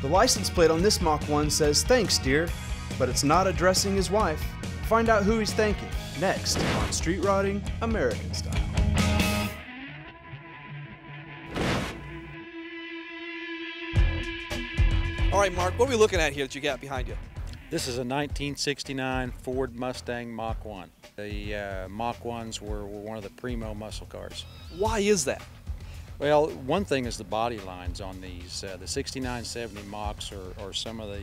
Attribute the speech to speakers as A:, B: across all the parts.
A: The license plate on this Mach 1 says, "Thanks, dear," but it's not addressing his wife. Find out who he's thanking next on Street Rodding American Style.
B: All right, Mark, what are we looking at here that you got behind you?
C: This is a 1969 Ford Mustang Mach 1. The Mach 1s were one of the primo muscle cars.
B: Why is that?
C: Well, one thing is the body lines on these. The 69-70 Machs are some of the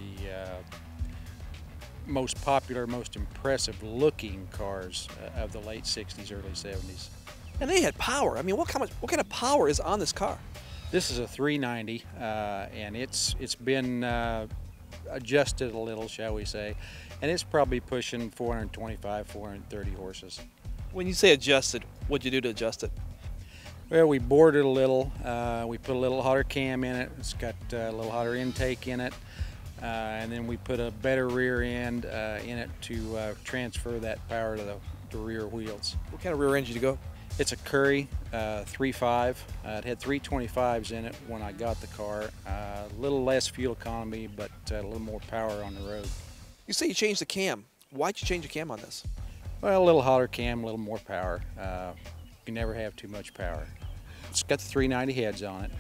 C: most popular, most impressive looking cars of the late 60s, early 70s.
B: And they had power. I mean, what kind of power is on this car?
C: This is a 390, and it's been adjusted a little, shall we say, and it's probably pushing 425, 430 horses.
B: When you say adjusted, what'd you do to adjust it?
C: Well, we bored it a little. We put a little hotter cam in it. It's got a little hotter intake in it. And then we put a better rear end in it to transfer that power to the rear wheels.
B: What kind of rear end did you go?
C: It's a Curry 3.5. It had 325s in it when I got the car. A little less fuel economy, but a little more power on the road.
B: You say you changed the cam. Why'd you change the cam on this?
C: Well, a little hotter cam, a little more power. You never have too much power. It's got the 390 heads on it.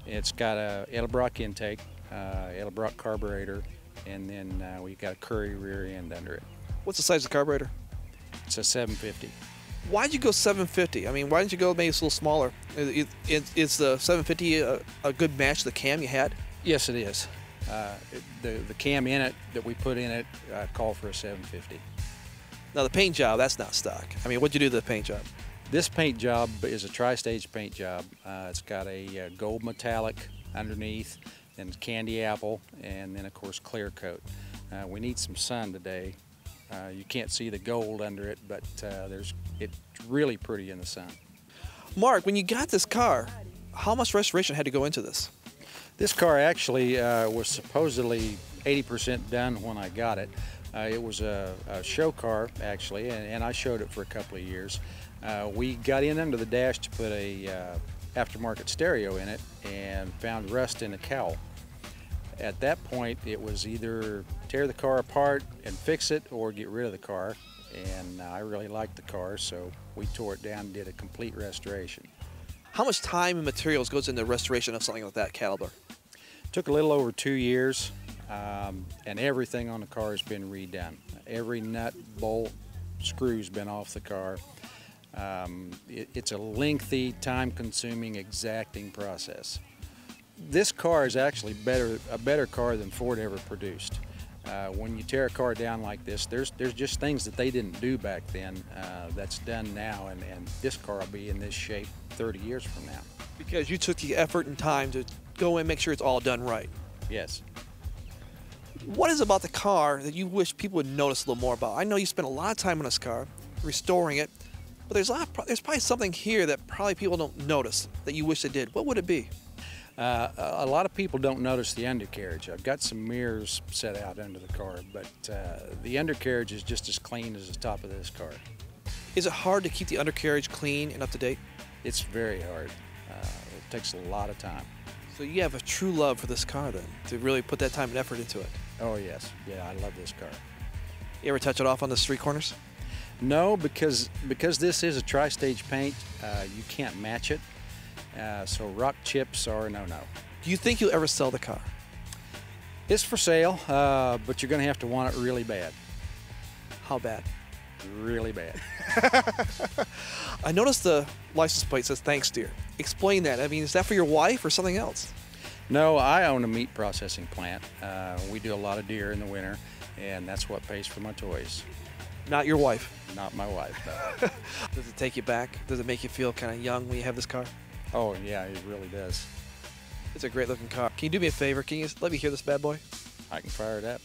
C: It's got a Edelbrock intake, Edelbrock carburetor, and then we've got a Curry rear end under it.
B: What's the size of the carburetor?
C: It's a 750.
B: Why'd you go 750? I mean, why didn't you go maybe a little smaller? Is the 750 a good match to the cam you had?
C: Yes, it is. The cam in it that we put in it called for a 750.
B: Now the paint job, that's not stock. I mean, what'd you do to the paint job?
C: This paint job is a tri-stage paint job. It's got a gold metallic underneath, and candy apple, and then of course clear coat. We need some sun today. You can't see the gold under it, but it's really pretty in the sun.
B: Mark, when you got this car, how much restoration had to go into this?
C: This car actually was supposedly 80% done when I got it. It was a show car, actually, and I showed it for a couple of years. We got in under the dash to put a aftermarket stereo in it and found rust in the cowl. At that point, it was either tear the car apart and fix it or get rid of the car, and I really liked the car, so we tore it down and did a complete restoration.
B: How much time and materials goes into restoration of something like that caliber?
C: Took a little over 2 years, and everything on the car has been redone. Every nut, bolt, screw's been off the car. It's a lengthy, time-consuming, exacting process. This car is actually a better car than Ford ever produced. When you tear a car down like this, there's just things that they didn't do back then that's done now, and this car will be in this shape 30 years from now.
B: Because you took the effort and time to go and make sure it's all done right.
C: Yes.
B: What is it about the car that you wish people would notice a little more about? I know you spent a lot of time on this car, restoring it, but there's probably something here that probably people don't notice that you wish they did. What would it be?
C: A lot of people don't notice the undercarriage. I've got some mirrors set out under the car, but the undercarriage is just as clean as the top of this car.
B: Is it hard to keep the undercarriage clean and up to date?
C: It's very hard. It takes a lot of time.
B: So you have a true love for this car then, to really put that time and effort into it?
C: Oh yes, yeah, I love this car.
B: You ever touch it off on the street corners?
C: No, because this is a tri-stage paint, you can't match it. So rock chips are a no-no.
B: Do you think you'll ever sell the car?
C: It's for sale, but you're going to have to want it really bad.
B: How bad?
C: Really bad.
B: I noticed the license plate says "Thanks, dear." Explain that. I mean, is that for your wife or something else?
C: No, I own a meat processing plant. We do a lot of deer in the winter, and that's what pays for my toys.
B: Not your wife?
C: Not my wife, no.
B: Does it take you back? Does it make you feel kind of young when you have this car?
C: Oh, yeah, it really does.
B: It's a great looking car. Can you do me a favor? Can you let me hear this bad boy?
C: I can fire it up.